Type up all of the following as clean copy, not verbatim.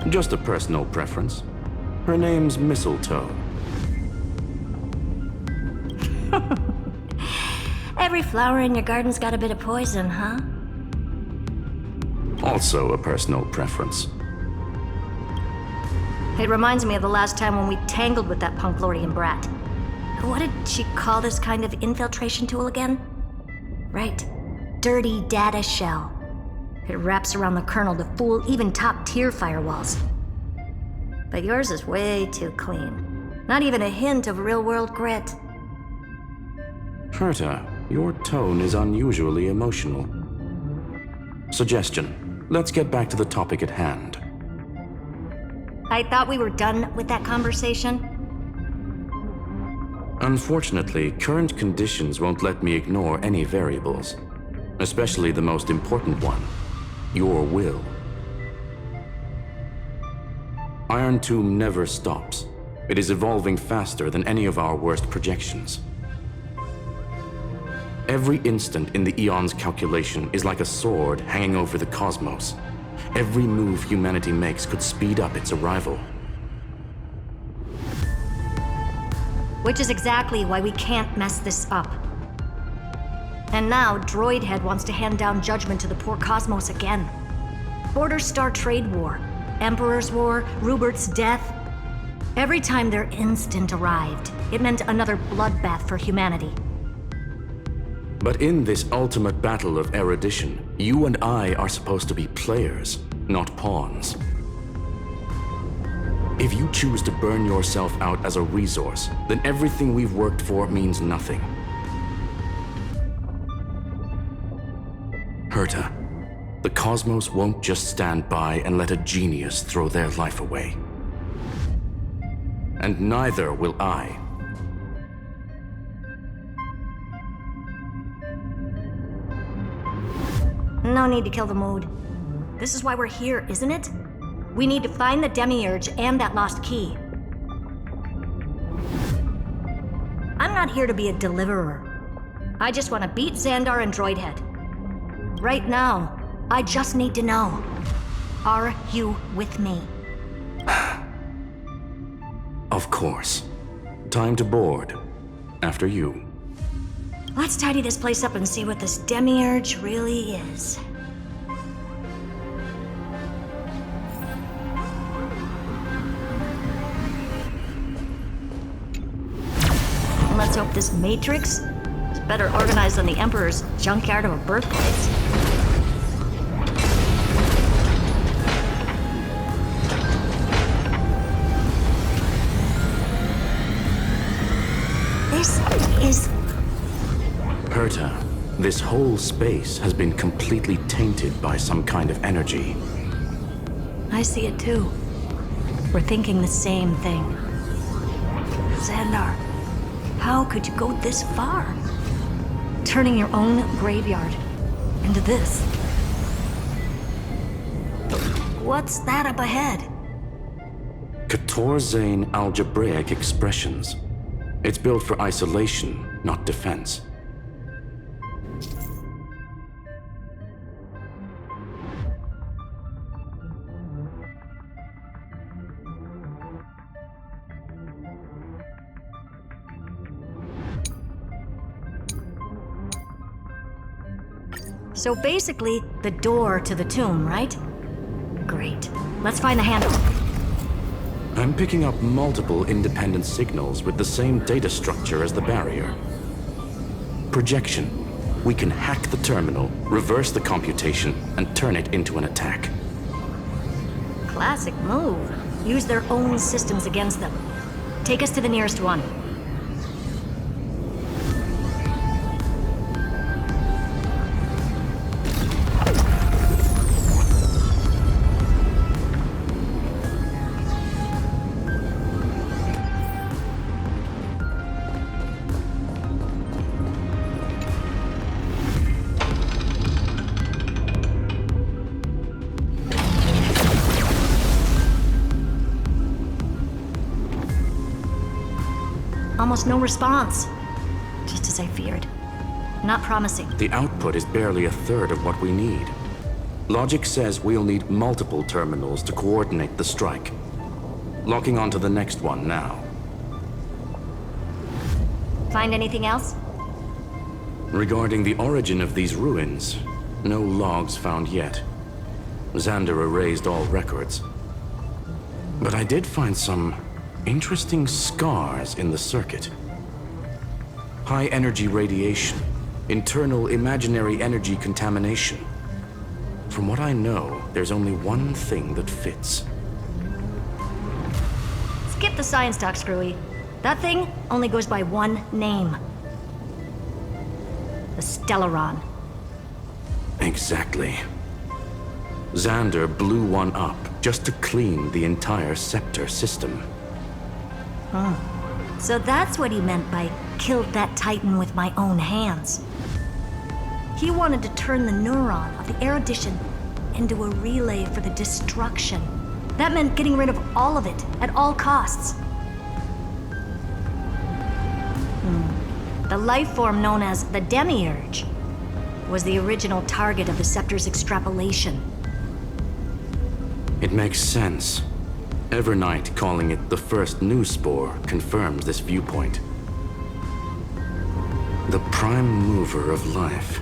Just a personal preference. Her name's Mistletoe. Every flower in your garden's got a bit of poison, huh? Also a personal preference. It reminds me of the last time when we tangled with that Punklordian brat. What did she call this kind of infiltration tool again? Right. Dirty data shell. It wraps around the kernel to fool even top-tier firewalls. But yours is way too clean. Not even a hint of real-world grit. Herta, your tone is unusually emotional. Suggestion. Let's get back to the topic at hand. I thought we were done with that conversation. Unfortunately, current conditions won't let me ignore any variables. Especially the most important one. Your will. Iron Tomb never stops. It is evolving faster than any of our worst projections. Every instant in the Eon's calculation is like a sword hanging over the cosmos. Every move humanity makes could speed up its arrival. Which is exactly why we can't mess this up. And now, Droidhead wants to hand down judgment to the poor cosmos again. Border Star Trade War, Emperor's War, Rupert's death. Every time their instant arrived, it meant another bloodbath for humanity. But in this ultimate battle of erudition, you and I are supposed to be players, not pawns. If you choose to burn yourself out as a resource, then everything we've worked for means nothing. Herta, the cosmos won't just stand by and let a genius throw their life away. And neither will I. No need to kill the mood. This is why we're here, isn't it? We need to find the Demiurge and that lost key. I'm not here to be a deliverer. I just want to beat Xandar and Droidhead. Right now, I just need to know. Are you with me? Of course. Time to board. After you. Let's tidy this place up and see what this Demiurge really is. Let's hope this Matrix is better organized than the Emperor's junkyard of a birthplace. This is... Herta, this whole space has been completely tainted by some kind of energy. I see it too. We're thinking the same thing. Xandar, how could you go this far? Turning your own graveyard into this. What's that up ahead? Katorzane algebraic expressions. It's built for isolation, not defense. So basically, the door to the tomb, right? Great. Let's find the handle. I'm picking up multiple independent signals with the same data structure as the barrier. Projection. We can hack the terminal, reverse the computation, and turn it into an attack. Classic move. Use their own systems against them. Take us to the nearest one. Almost no response. Just as I feared. Not promising. The output is barely a third of what we need. Logic says we'll need multiple terminals to coordinate the strike. Locking onto the next one now. Find anything else? Regarding the origin of these ruins, no logs found yet. Xander erased all records. But I did find some interesting scars in the circuit. High-energy radiation, internal imaginary energy contamination. From what I know, there's only one thing that fits. Skip the science talk, Screwy. That thing only goes by one name. The Stellaron. Exactly. Xander blew one up just to clean the entire Scepter system. So that's what he meant by killed that Titan with my own hands. He wanted to turn the neuron of the erudition into a relay for the destruction. That meant getting rid of all of it at all costs. The life form known as the Demiurge was the original target of the Scepter's extrapolation. It makes sense. Evernight calling it the first new spore confirms this viewpoint. The prime mover of life.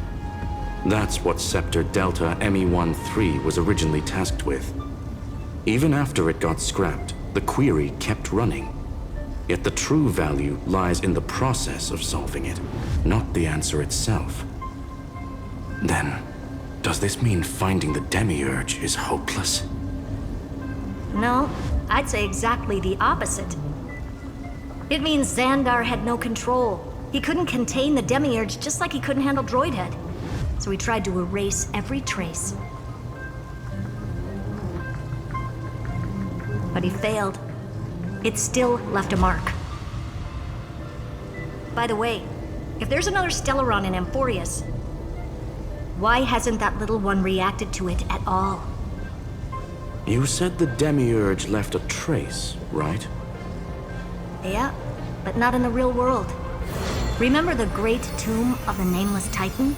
That's what Scepter Delta ME-13 was originally tasked with. Even after it got scrapped, the query kept running. Yet the true value lies in the process of solving it, not the answer itself. Then, does this mean finding the Demiurge is hopeless? No, I'd say exactly the opposite. It means Xandar had no control. He couldn't contain the Demiurge just like he couldn't handle Droidhead. So he tried to erase every trace. But he failed. It still left a mark. By the way, if there's another Stellaron in Amphorius, why hasn't that little one reacted to it at all? You said the Demiurge left a trace, right? Yeah, but not in the real world. Remember the Great Tomb of the Nameless Titan?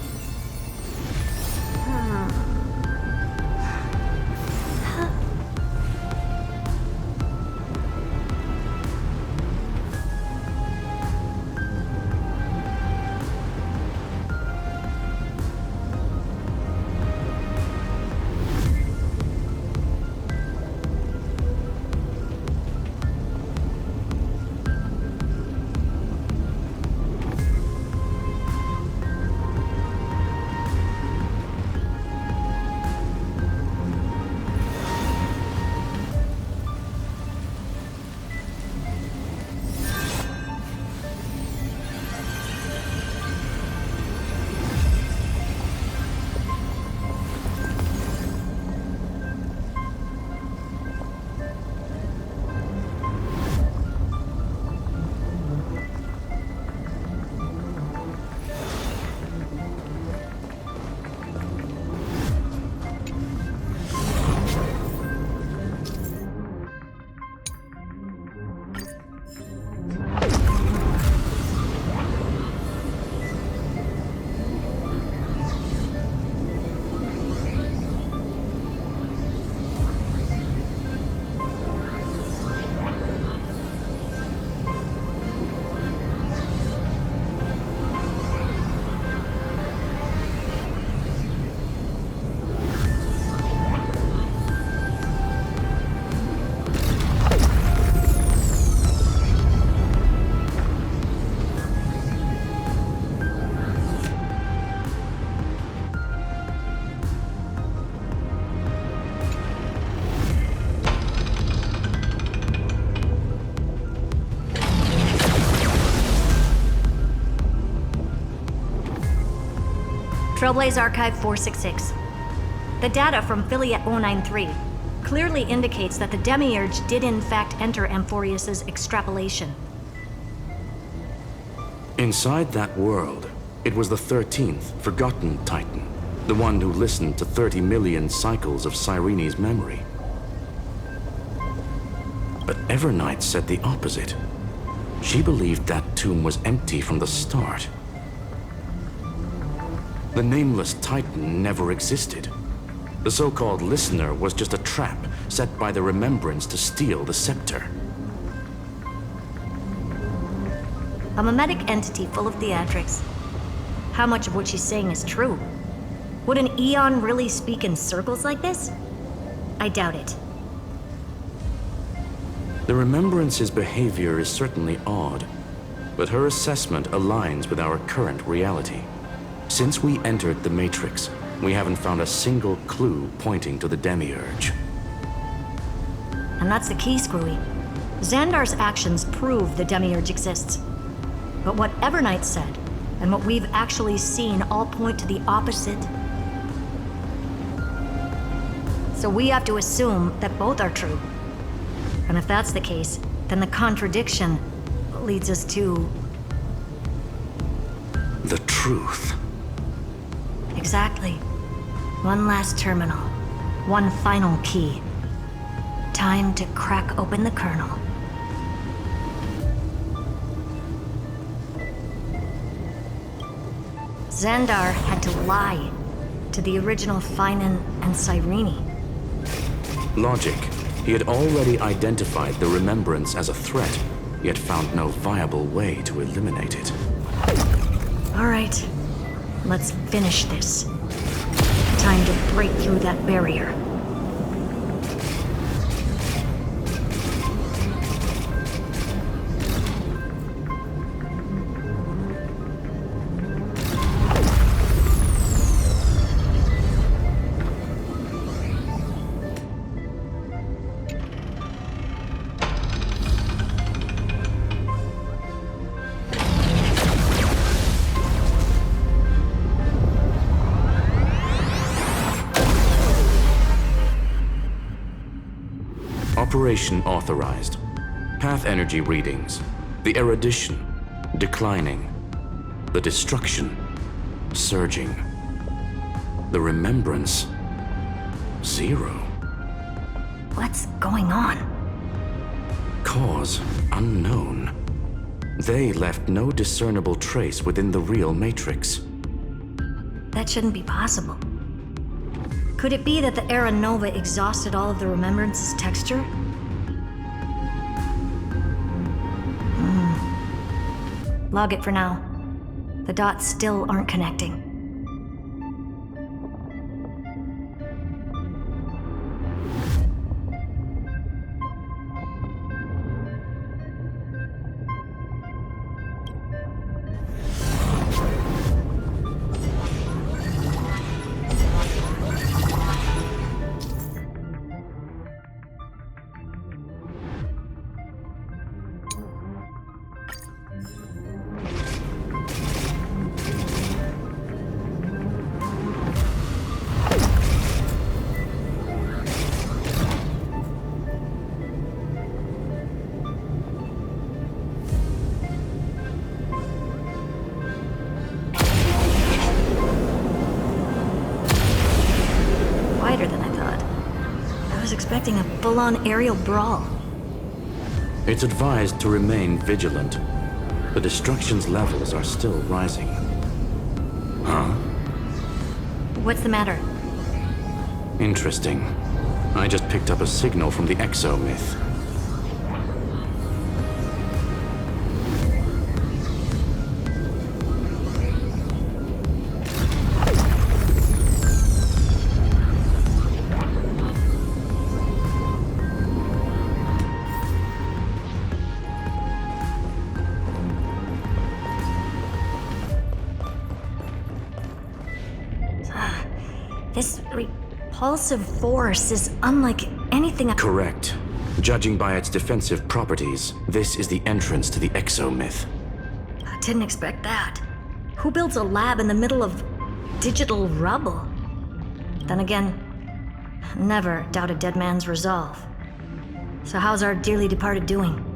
Trailblaze Archive 466. The data from Filiate 093 clearly indicates that the Demiurge did in fact enter Amphorius's extrapolation. Inside that world, it was the 13th, forgotten Titan. The one who listened to 30 million cycles of Cyrene's memory. But Evernight said the opposite. She believed that tomb was empty from the start. The Nameless Titan never existed. The so-called listener was just a trap set by the Remembrance to steal the scepter. A mimetic entity full of theatrics. How much of what she's saying is true? Would an Eon really speak in circles like this? I doubt it. The Remembrance's behavior is certainly odd, but her assessment aligns with our current reality. Since we entered the Matrix, we haven't found a single clue pointing to the Demiurge. And that's the key, Screwy. Xandar's actions prove the Demiurge exists. But what Evernight said, and what we've actually seen all point to the opposite. So we have to assume that both are true. And if that's the case, then the contradiction leads us to... the truth. Exactly. One last terminal. One final key. Time to crack open the kernel. Xandar had to lie to the original Finan and Cyrene. Logic. He had already identified the Remembrance as a threat, yet found no viable way to eliminate it. All right, let's finish this. Time to break through that barrier. Operation authorized. Path energy readings. The erudition, declining. The destruction, surging. The remembrance, 0. What's going on? Cause unknown. They left no discernible trace within the real Matrix. That shouldn't be possible. Could it be that the Era Nova exhausted all of the Remembrance's texture? Log it for now. The dots still aren't connecting. Wider than I thought. I was expecting a full-on aerial brawl. It's advised to remain vigilant. The destruction's levels are still rising. Huh? What's the matter? Interesting. I just picked up a signal from the exo-myth. This repulsive force is unlike anything Correct. Judging by its defensive properties, this is the entrance to the exo-myth. I didn't expect that. Who builds a lab in the middle of digital rubble? Then again, never doubt a dead man's resolve. So how's our dearly departed doing?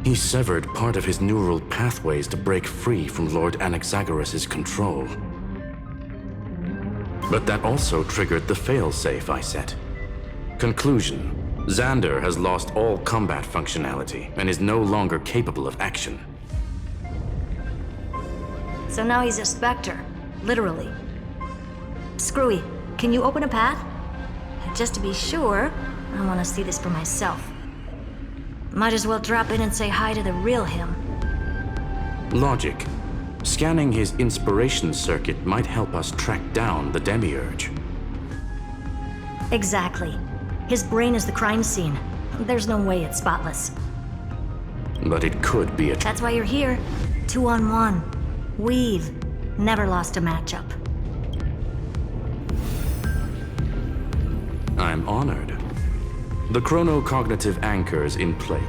He severed part of his neural pathways to break free from Lord Anaxagoras' control. But that also triggered the failsafe I set. Conclusion: Xandar has lost all combat functionality and is no longer capable of action. So now he's a specter, literally. Screwy, Can you open a path? Just to be sure, I want to see this for myself. Might as well drop in and say hi to the real him. Logic. Scanning his inspiration circuit might help us track down the Demiurge. Exactly. His brain is the crime scene. There's no way it's spotless. But it could be a... That's why you're here. 2-on-1. We've never lost a matchup. I'm honored. The chronocognitive anchor's in place.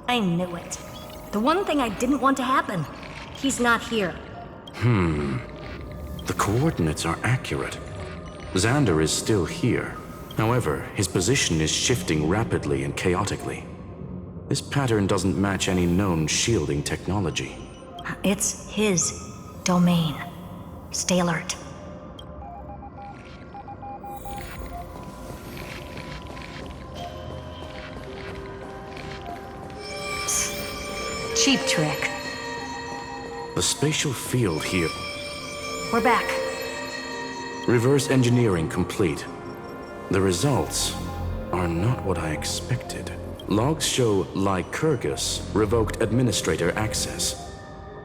I knew it. The one thing I didn't want to happen. He's not here. The coordinates are accurate. Xander is still here. However, his position is shifting rapidly and chaotically. This pattern doesn't match any known shielding technology. It's his domain. Stay alert. Cheap trick. The spatial field here... We're back. Reverse engineering complete. The results are not what I expected. Logs show Lycurgus revoked administrator access.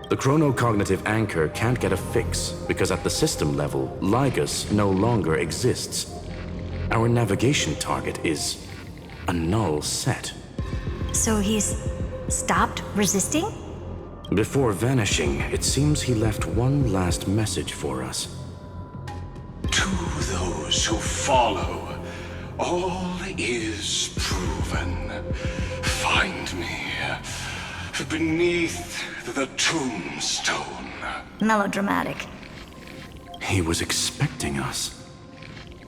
The chronocognitive anchor can't get a fix because at the system level, Lygus no longer exists. Our navigation target is a null set. So he's stopped resisting? Before vanishing, it seems he left one last message for us. To those who follow, all is proven. Find me beneath the tombstone. Melodramatic. He was expecting us.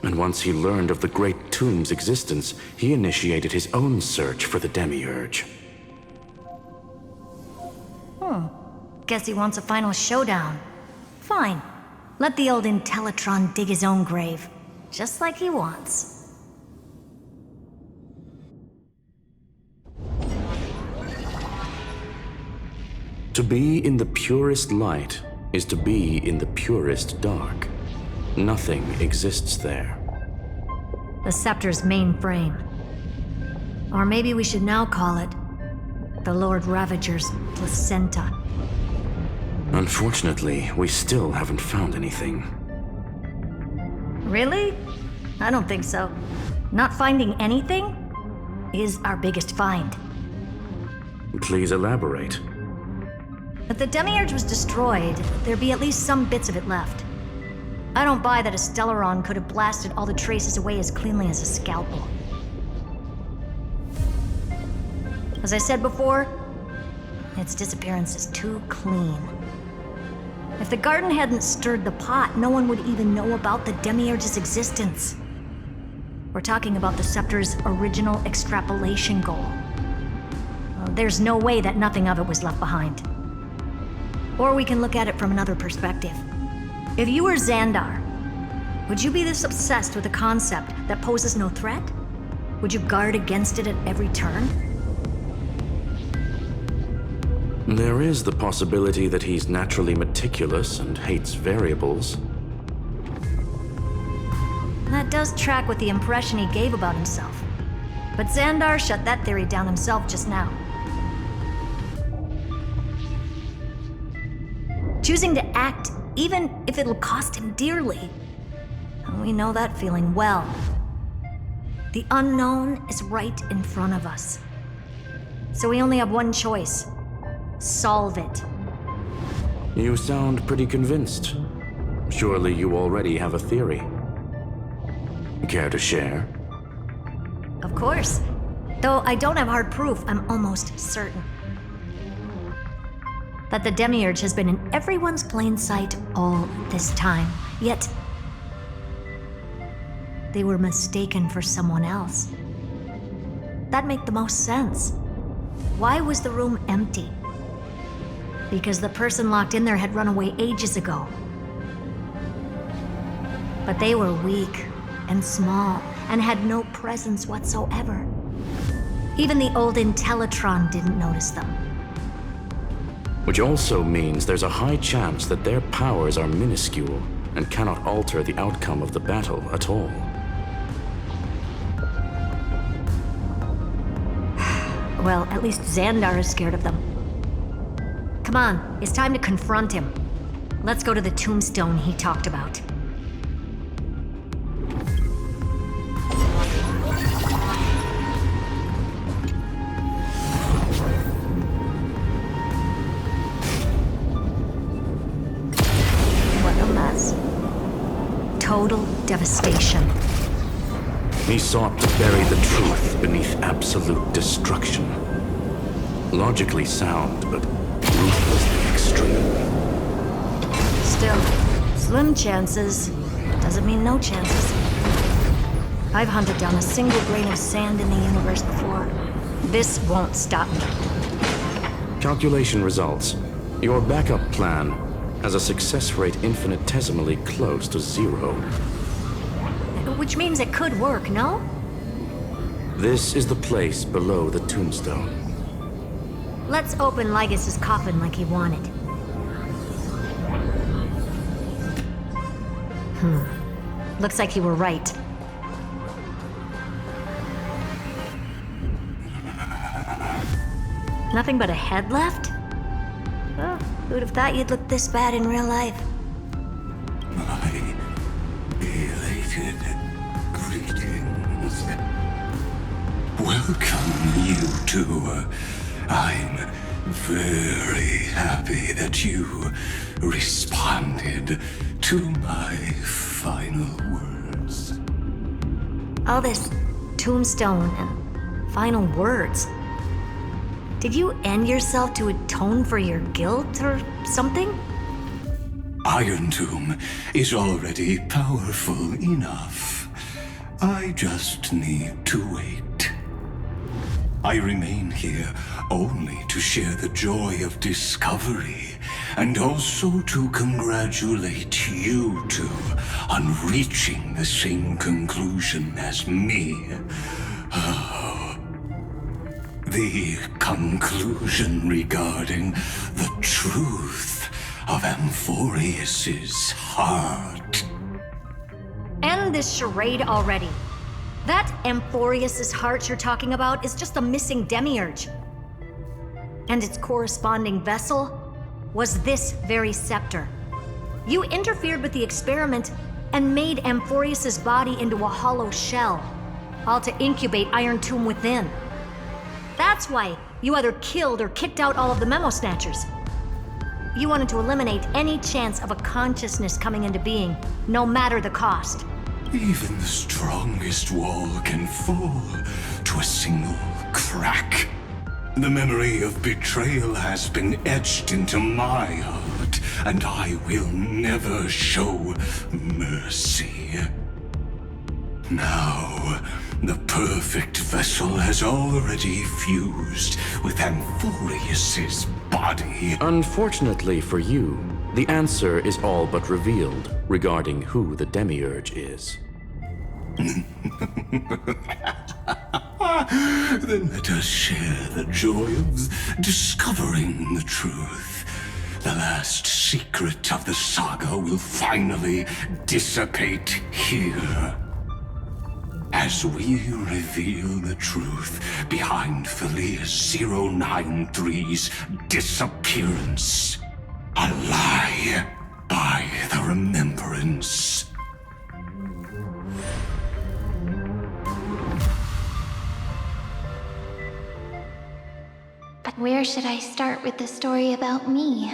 And once he learned of the Great Tomb's existence, he initiated his own search for the Demiurge. Guess he wants a final showdown. Fine. Let the old Intellitron dig his own grave. Just like he wants. To be in the purest light is to be in the purest dark. Nothing exists there. The Scepter's main frame. Or maybe we should now call it the Lord Ravager's placenta. Unfortunately, we still haven't found anything. Really? I don't think so. Not finding anything is our biggest find. Please elaborate. If the Demiurge was destroyed, there'd be at least some bits of it left. I don't buy that a Stellaron could have blasted all the traces away as cleanly as a scalpel. As I said before, its disappearance is too clean. If the garden hadn't stirred the pot, no one would even know about the Demiurge's existence. We're talking about the Scepter's original extrapolation goal. There's no way that nothing of it was left behind. Or we can look at it from another perspective. If you were Xandar, would you be this obsessed with a concept that poses no threat? Would you guard against it at every turn? There is the possibility that he's naturally meticulous and hates variables. That does track with the impression he gave about himself. But Xandar shut that theory down himself just now. Choosing to act, even if it'll cost him dearly. We know that feeling well. The unknown is right in front of us. So we only have one choice. Solve it. You sound pretty convinced. Surely you already have a theory. Care to share? Of course. Though I don't have hard proof, I'm almost certain that the Demiurge has been in everyone's plain sight all this time. Yet, they were mistaken for someone else. That'd make the most sense. Why was the room empty? Because the person locked in there had run away ages ago. But they were weak and small and had no presence whatsoever. Even the old Intellitron didn't notice them. Which also means there's a high chance that their powers are minuscule and cannot alter the outcome of the battle at all. Well, at least Xandar is scared of them. Come on, it's time to confront him. Let's go to the tombstone he talked about. What a mess. Total devastation. He sought to bury the truth beneath absolute destruction. Logically sound, but ruthlessly extreme. Still, slim chances doesn't mean no chances. I've hunted down a single grain of sand in the universe before. This won't stop me. Calculation results. Your backup plan has a success rate infinitesimally close to 0. Which means it could work, no? This is the place below the tombstone. Let's open Lygas's coffin like he wanted. Looks like you were right. Nothing but a head left? Oh, who'd have thought you'd look this bad in real life? My elated greetings. Welcome, you two. I'm very happy that you responded to my final words. All this tombstone and final words. Did you end yourself to atone for your guilt or something? Iron Tomb is already powerful enough. I just need to wait. I remain here only to share the joy of discovery, and also to congratulate you two on reaching the same conclusion as me. The conclusion regarding the truth of Amphorius's heart. End this charade already. That Amphorius's heart you're talking about is just a missing demiurge. And its corresponding vessel was this very scepter. You interfered with the experiment and made Amphorius's body into a hollow shell, all to incubate Iron Tomb within. That's why you either killed or kicked out all of the Memo Snatchers. You wanted to eliminate any chance of a consciousness coming into being, no matter the cost. Even the strongest wall can fall to a single crack. The memory of betrayal has been etched into my heart, and I will never show mercy. Now, the perfect vessel has already fused with Amphorius's body. Unfortunately for you, the answer is all but revealed regarding who the demiurge is. Then let us share the joy of discovering the truth. The last secret of the saga will finally dissipate here. As we reveal the truth behind Philius 093's disappearance. A lie by the remembrance. But where should I start with the story about me?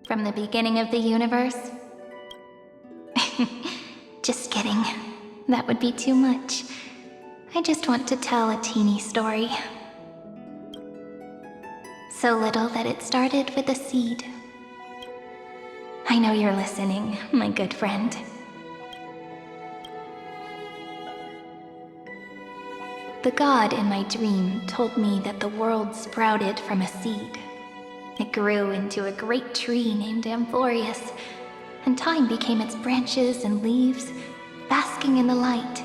From the beginning of the universe? Just kidding. That would be too much. I just want to tell a teeny story. So little that it started with a seed. I know you're listening, my good friend. The god in my dream told me that the world sprouted from a seed. It grew into a great tree named Amphorius, and time became its branches and leaves, basking in the light.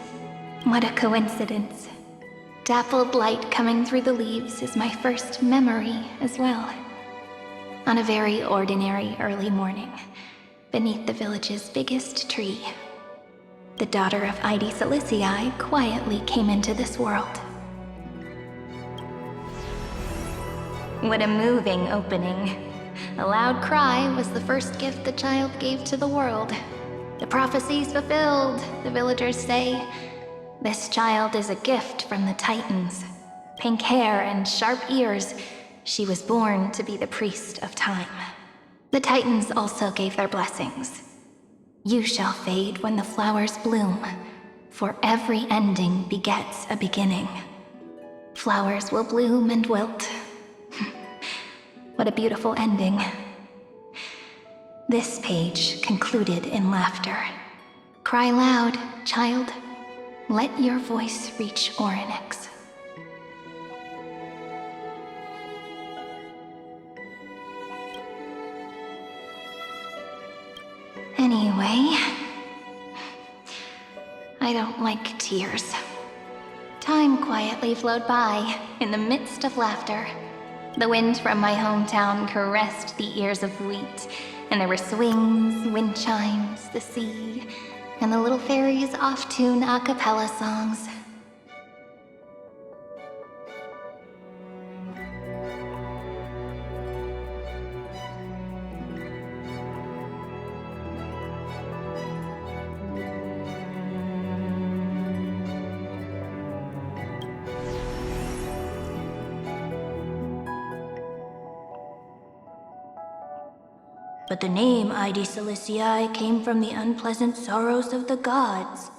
What a coincidence. Dappled light coming through the leaves is my first memory as well. On a very ordinary early morning, beneath the village's biggest tree, the daughter of Id Silicii quietly came into this world. What a moving opening. A loud cry was the first gift the child gave to the world. The prophecies fulfilled, the villagers say. This child is a gift from the Titans. Pink hair and sharp ears, she was born to be the priest of time. The Titans also gave their blessings. You shall fade when the flowers bloom, for every ending begets a beginning. Flowers will bloom and wilt. What a beautiful ending. This page concluded in laughter. Cry loud, child. Let your voice reach Orynyx. Anyway, I don't like tears. Time quietly flowed by in the midst of laughter. The wind from my hometown caressed the ears of wheat, and there were swings, wind chimes, the sea, and the little fairies off-tune a cappella songs. But the name Id Silicii came from the unpleasant sorrows of the gods.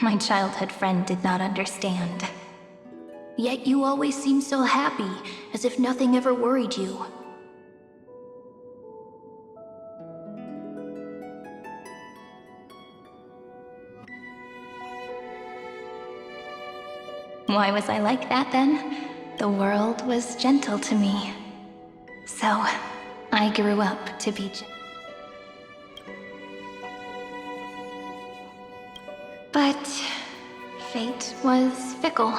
My childhood friend did not understand. Yet you always seemed so happy, as if nothing ever worried you. Why was I like that then? The world was gentle to me. So, I grew up to be gentle. But fate was fickle,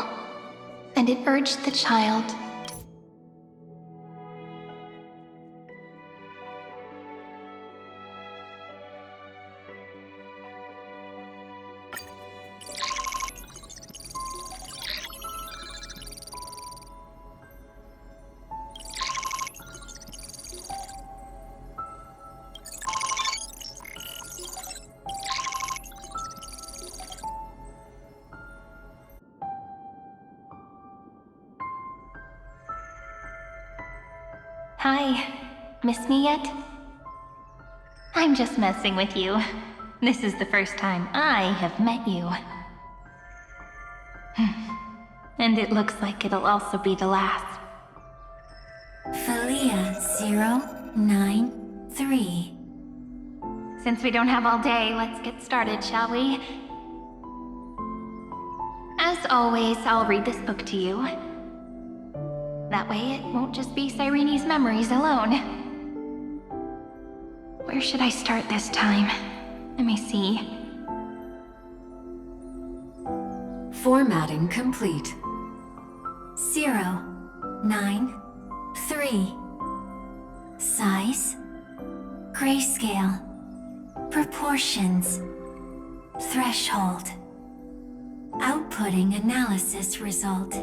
and it urged the child. Hi, miss me yet? I'm just messing with you. This is the first time I have met you. And it looks like it'll also be the last. Felia 093. Since we don't have all day, let's get started, shall we? As always, I'll read this book to you. That way it won't just be Cyrene's memories alone. Where should I start this time? Let me see. Formatting complete. 093. Size. Grayscale. Proportions. Threshold. Outputting analysis result.